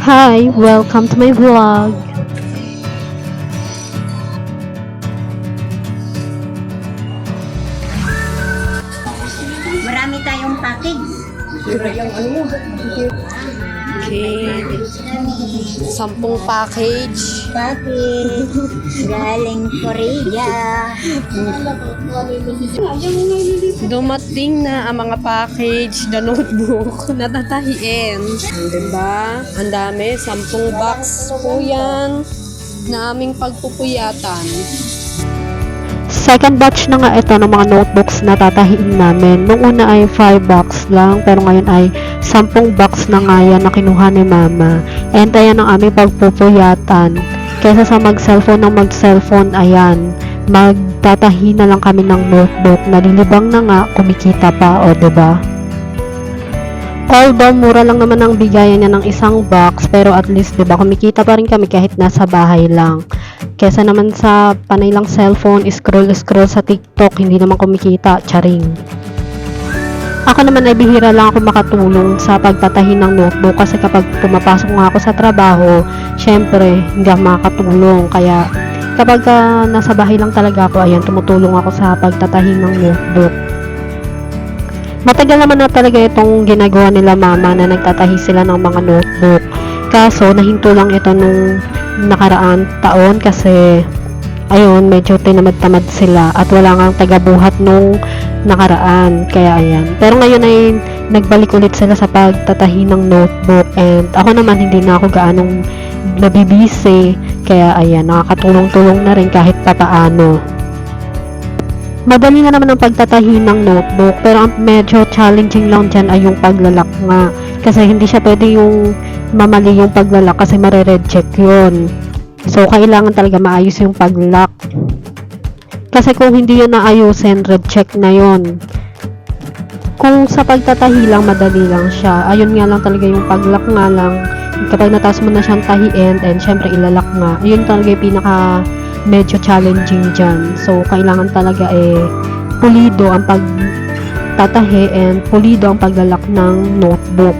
Hi! Welcome to my vlog! Marami tayong package. Okay. 10 package. Package. Galing Korea. Dumating na ang mga package, the notebook, natatahiin. Diba? Ang dami, 10 box po yan na aming pagpupuyatan. Second batch na nga ito ng mga notebooks na tatahiin namin. Nung una ay 5 box lang, pero ngayon ay 10 box na nga yan na kinuha ni Mama. And ayan ang aming pagpupuyatan. Kesa sa mag-cellphone, ayan, magtatahi na lang kami ng notebook. Nalilibang na nga, kumikita pa, o diba? Although mura lang naman ang bigayan niya ng isang box, pero at least diba, kumikita pa rin kami kahit nasa bahay lang. Kesa naman sa panay lang cellphone, scroll sa TikTok, hindi naman kumikita, charing. Ako naman ay bihira lang ako makatulong sa pagtatahi ng notebook kasi kapag pumapasok nga ako sa trabaho, syempre hindi ako makakatulong. Kaya kapag nasa bahay lang talaga ako, ayan, tumutulong ako sa pagtatahi ng notebook. Matagal naman na talaga itong ginagawa nila Mama na nagtatahi sila ng mga notebook. Kaso nahinto lang ito nung nakaraan taon kasi ayun, medyo tinamad-tamad sila at wala ngang tagabuhat nung nakaraan. Kaya ayan. Pero ngayon ay nagbalik ulit sila sa pagtatahi ng notebook and ako naman hindi na ako gaanong nabibisi. Kaya ayan, nakakatulong-tulong na rin kahit papaano. Madali nga naman ang pagtatahi ng notebook, pero ang medyo challenging lang dyan ay yung paglalak nga. Kasi hindi siya pwede yung mamali yung paglalak kasi mare-reject yun. So, kailangan talaga maayos yung paglalak. Kasi kung hindi yun naayusin, reject na yun. Kung sa pagtatahi lang, madali lang siya. Ayun nga lang talaga yung paglalak nga lang. Kapag nataas mo na siyang tahiin, and syempre ilalak nga. Ayun talaga yung pinaka medyo challenging dyan. So, kailangan talaga pulido ang pagtatahi and pulido ang paglalak ng notebook.